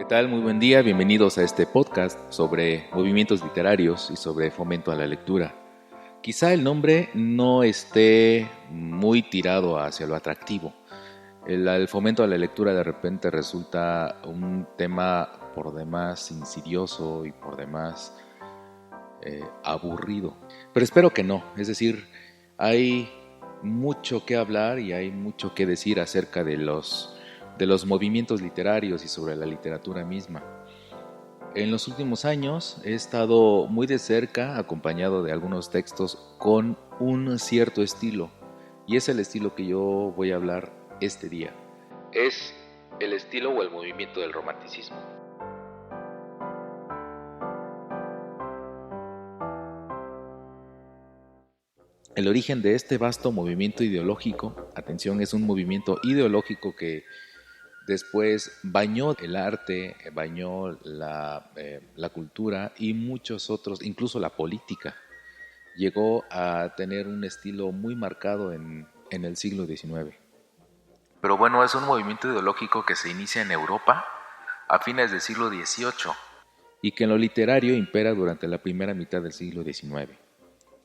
¿Qué tal? Muy buen día, bienvenidos a este podcast sobre movimientos literarios y sobre fomento a la lectura. Quizá el nombre no esté muy tirado hacia lo atractivo. El fomento a la lectura de repente resulta un tema por demás insidioso y por demás aburrido. Pero espero que no, es decir, hay mucho que hablar y hay mucho que decir acerca de los movimientos literarios y sobre la literatura misma. En los últimos años he estado muy de cerca, acompañado de algunos textos con un cierto estilo, y es el estilo que yo voy a hablar este día. Es el estilo o el movimiento del romanticismo. El origen de este vasto movimiento ideológico, atención, es un movimiento ideológico que después bañó el arte, bañó la cultura y muchos otros, incluso la política. Llegó a tener un estilo muy marcado en el siglo XIX. Pero bueno, es un movimiento ideológico que se inicia en Europa a fines del siglo XVIII y que en lo literario impera durante la primera mitad del siglo XIX.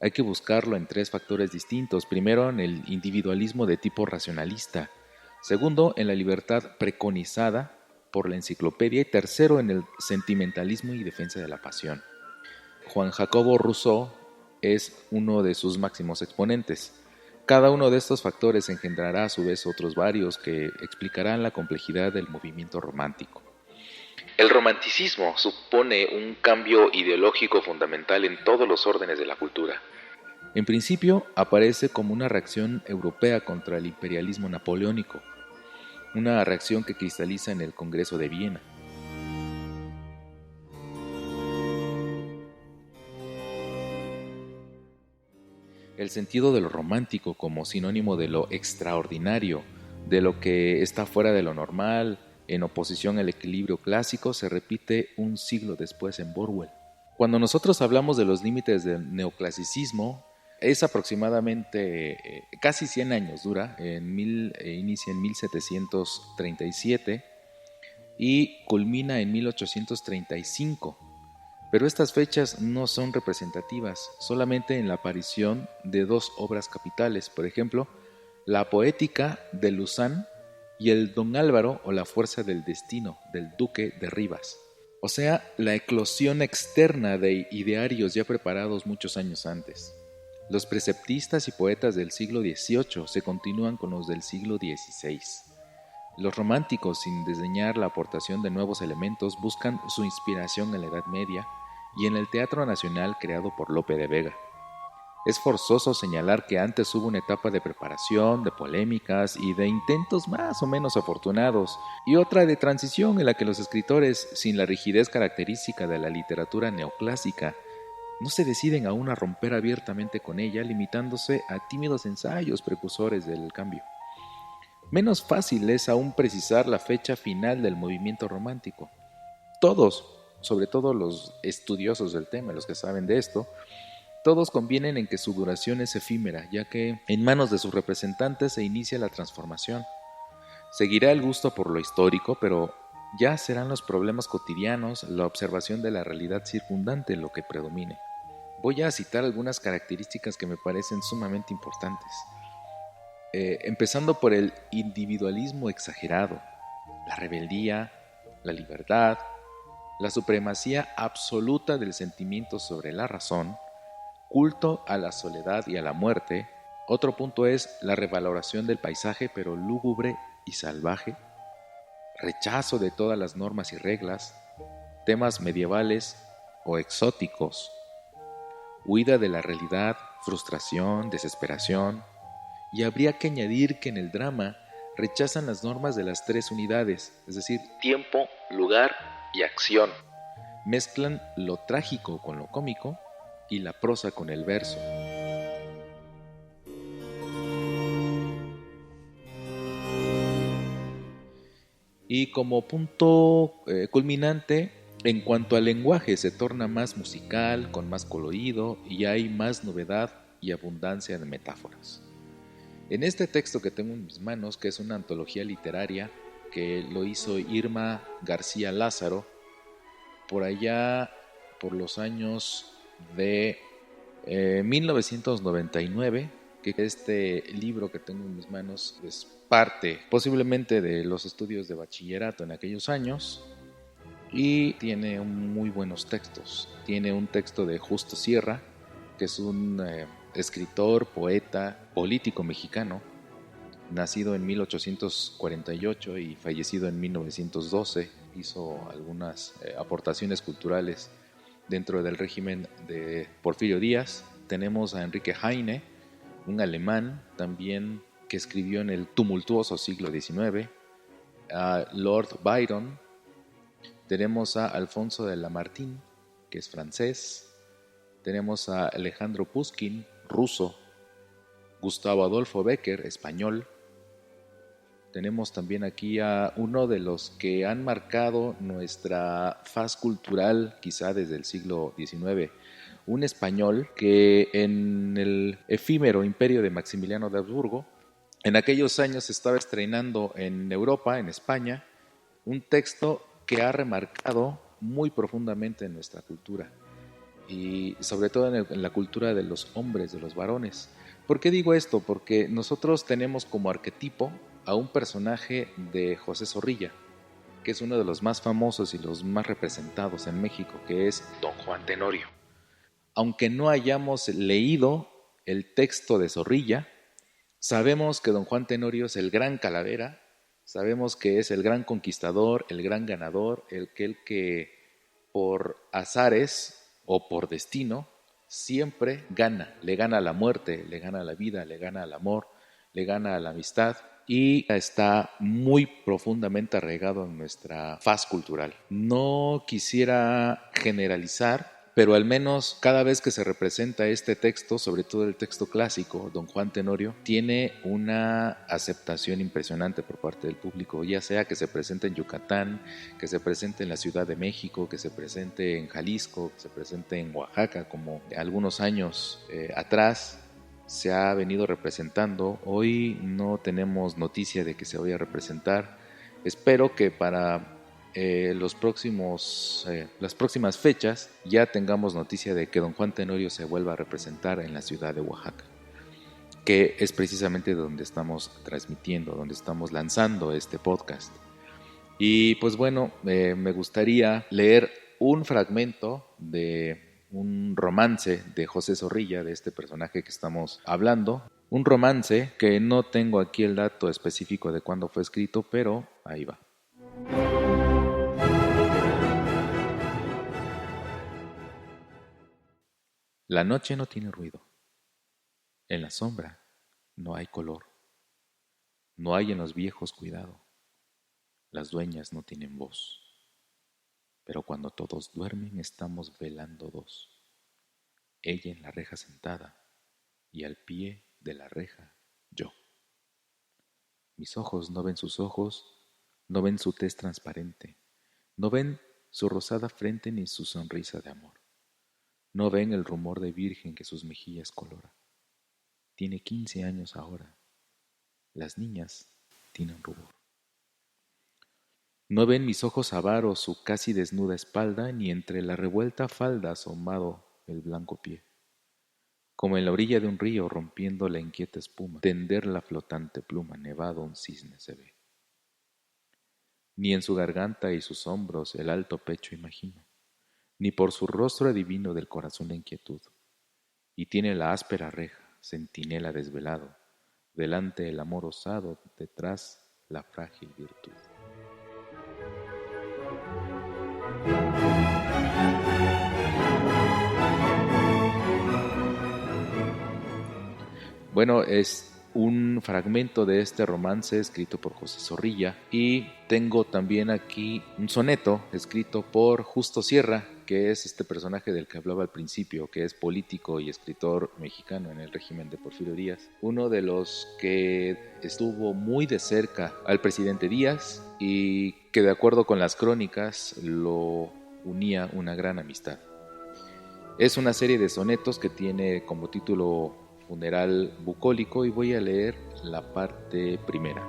Hay que buscarlo en tres factores distintos. Primero, en el individualismo de tipo racionalista. Segundo, en la libertad preconizada por la enciclopedia. Y tercero, en el sentimentalismo y defensa de la pasión. Juan Jacobo Rousseau es uno de sus máximos exponentes. Cada uno de estos factores engendrará a su vez otros varios que explicarán la complejidad del movimiento romántico. El romanticismo supone un cambio ideológico fundamental en todos los órdenes de la cultura. En principio, aparece como una reacción europea contra el imperialismo napoleónico, una reacción que cristaliza en el Congreso de Viena. El sentido de lo romántico como sinónimo de lo extraordinario, de lo que está fuera de lo normal, en oposición al equilibrio clásico, se repite un siglo después en Borwell. Cuando nosotros hablamos de los límites del neoclasicismo, es aproximadamente casi 100 años dura, inicia en 1737 y culmina en 1835. Pero estas fechas no son representativas, solamente en la aparición de dos obras capitales, por ejemplo, la Poética de Luzán y el Don Álvaro o la Fuerza del Destino del Duque de Rivas. O sea, la eclosión externa de idearios ya preparados muchos años antes. Los preceptistas y poetas del siglo XVIII se continúan con los del siglo XVI. Los románticos, sin desdeñar la aportación de nuevos elementos, buscan su inspiración en la Edad Media y en el Teatro Nacional creado por Lope de Vega. Es forzoso señalar que antes hubo una etapa de preparación, de polémicas y de intentos más o menos afortunados, y otra de transición en la que los escritores, sin la rigidez característica de la literatura neoclásica, no se deciden aún a romper abiertamente con ella, limitándose a tímidos ensayos precursores del cambio. Menos fácil es aún precisar la fecha final del movimiento romántico. Todos, sobre todo los estudiosos del tema, los que saben de esto, todos convienen en que su duración es efímera, ya que en manos de sus representantes se inicia la transformación. Seguirá el gusto por lo histórico, pero ya serán los problemas cotidianos, la observación de la realidad circundante lo que predomine. Voy a citar algunas características que me parecen sumamente importantes. Empezando por el individualismo exagerado, la rebeldía, la libertad, la supremacía absoluta del sentimiento sobre la razón, culto a la soledad y a la muerte. Otro punto es la revaloración del paisaje, pero lúgubre y salvaje, rechazo de todas las normas y reglas, temas medievales o exóticos, huida de la realidad, frustración, desesperación. Y habría que añadir que en el drama rechazan las normas de las tres unidades, es decir, tiempo, lugar y acción. Mezclan lo trágico con lo cómico y la prosa con el verso. Y como punto culminante, en cuanto al lenguaje, se torna más musical, con más colorido y hay más novedad y abundancia de metáforas. En este texto que tengo en mis manos, que es una antología literaria, que lo hizo Irma García Lázaro, por allá por los años de 1999, que este libro que tengo en mis manos es parte posiblemente de los estudios de bachillerato en aquellos años y tiene muy buenos textos. Tiene un texto de Justo Sierra, que es un escritor, poeta, político mexicano, nacido en 1848 y fallecido en 1912. Hizo algunas aportaciones culturales dentro del régimen de Porfirio Díaz. Tenemos a Enrique Heine, un alemán también que escribió en el tumultuoso siglo XIX, a Lord Byron. Tenemos a Alfonso de Lamartine, que es francés. Tenemos a Alejandro Pushkin, ruso. Gustavo Adolfo Bécquer, español. Tenemos también aquí a uno de los que han marcado nuestra faz cultural quizá desde el siglo XIX, un español que en el efímero imperio de Maximiliano de Habsburgo, en aquellos años estaba estrenando en Europa, en España, un texto que ha remarcado muy profundamente en nuestra cultura y sobre todo en la cultura de los hombres, de los varones. ¿Por qué digo esto? Porque nosotros tenemos como arquetipo a un personaje de José Zorrilla, que es uno de los más famosos y los más representados en México, que es Don Juan Tenorio. Aunque no hayamos leído el texto de Zorrilla, sabemos que Don Juan Tenorio es el gran calavera, sabemos que es el gran conquistador, el gran ganador, el que por azares o por destino siempre gana, le gana a la muerte, le gana a la vida, le gana al amor, le gana a la amistad y está muy profundamente arraigado en nuestra faz cultural. No quisiera generalizar, pero al menos cada vez que se representa este texto, sobre todo el texto clásico, Don Juan Tenorio, tiene una aceptación impresionante por parte del público, ya sea que se presente en Yucatán, que se presente en la Ciudad de México, que se presente en Jalisco, que se presente en Oaxaca, como algunos años atrás se ha venido representando. Hoy no tenemos noticia de que se vaya a representar. Espero que para las próximas fechas ya tengamos noticia de que Don Juan Tenorio se vuelva a representar en la ciudad de Oaxaca, que es precisamente donde estamos transmitiendo, donde estamos lanzando este podcast. Y pues bueno, me gustaría leer un fragmento de un romance de José Zorrilla, de este personaje que estamos hablando. Un romance que no tengo aquí el dato específico de cuándo fue escrito, pero ahí va. La noche no tiene ruido. En la sombra no hay color. No hay en los viejos cuidado. Las dueñas no tienen voz. Pero cuando todos duermen estamos velando dos. Ella en la reja sentada y al pie de la reja yo. Mis ojos no ven sus ojos, no ven su tez transparente, no ven su rosada frente ni su sonrisa de amor. No ven el rumor de virgen que sus mejillas colora. Tiene 15 años ahora. Las niñas tienen rubor. No ven mis ojos avaros su casi desnuda espalda, ni entre la revuelta falda asomado el blanco pie. Como en la orilla de un río rompiendo la inquieta espuma, tender la flotante pluma, nevado un cisne se ve. Ni en su garganta y sus hombros el alto pecho imagino, ni por su rostro adivino del corazón la inquietud. Y tiene la áspera reja, centinela desvelado, delante el amor osado, detrás la frágil virtud. Bueno, es un fragmento de este romance escrito por José Zorrilla y tengo también aquí un soneto escrito por Justo Sierra, que es este personaje del que hablaba al principio, que es político y escritor mexicano en el régimen de Porfirio Díaz, uno de los que estuvo muy de cerca al presidente Díaz y que de acuerdo con las crónicas lo unía una gran amistad. Es una serie de sonetos que tiene como título Funeral bucólico y voy a leer la parte primera.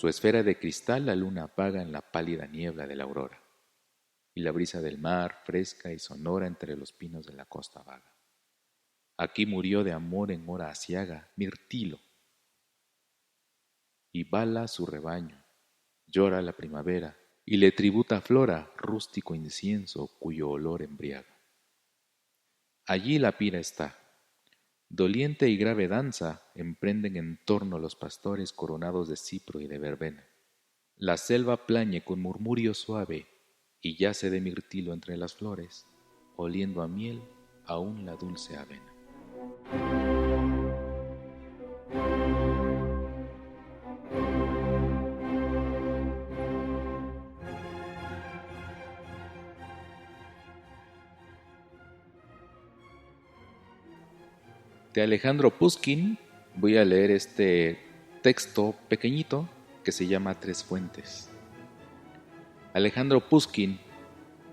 Su esfera de cristal la luna apaga en la pálida niebla de la aurora, y la brisa del mar, fresca y sonora entre los pinos de la costa vaga. Aquí murió de amor en hora aciaga Mirtilo, y bala su rebaño, llora la primavera, y le tributa Flora rústico incienso cuyo olor embriaga. Allí la pira está, doliente y grave danza emprenden en torno los pastores coronados de cipro y de verbena. La selva plañe con murmurio suave y yace de mirtilo entre las flores, oliendo a miel aún la dulce avena. De Alejandro Pushkin voy a leer este texto pequeñito que se llama Tres Fuentes. Alejandro Pushkin,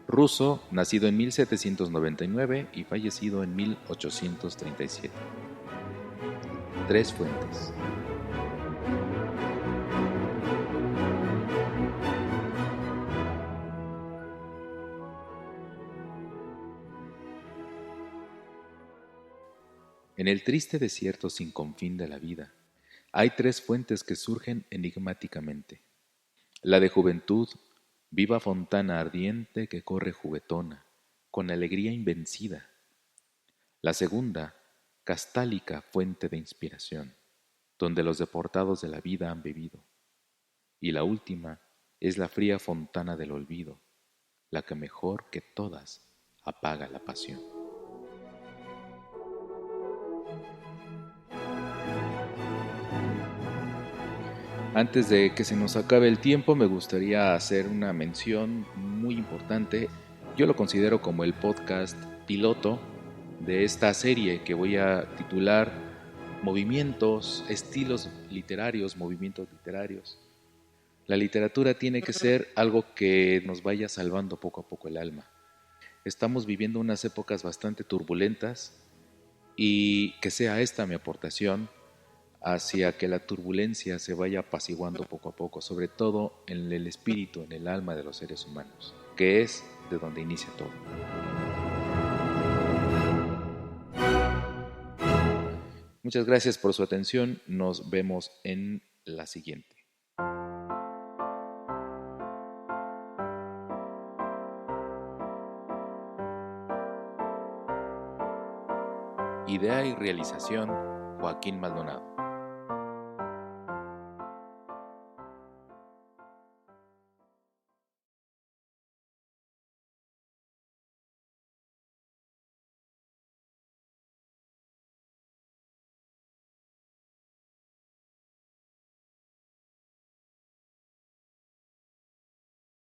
ruso, nacido en 1799 y fallecido en 1837. Tres Fuentes. En el triste desierto sin confín de la vida, hay tres fuentes que surgen enigmáticamente. La de juventud, viva fontana ardiente que corre juguetona, con alegría invencida. La segunda, castálica fuente de inspiración, donde los deportados de la vida han bebido. Y la última es la fría fontana del olvido, la que mejor que todas apaga la pasión. Antes de que se nos acabe el tiempo, me gustaría hacer una mención muy importante. Yo lo considero como el podcast piloto de esta serie que voy a titular Movimientos, estilos literarios, movimientos literarios. La literatura tiene que ser algo que nos vaya salvando poco a poco el alma. Estamos viviendo unas épocas bastante turbulentas y que sea esta mi aportación hacia que la turbulencia se vaya apaciguando poco a poco, sobre todo en el espíritu, en el alma de los seres humanos, que es de donde inicia todo. Muchas gracias por su atención, nos vemos en la siguiente. Idea y realización, Joaquín Maldonado.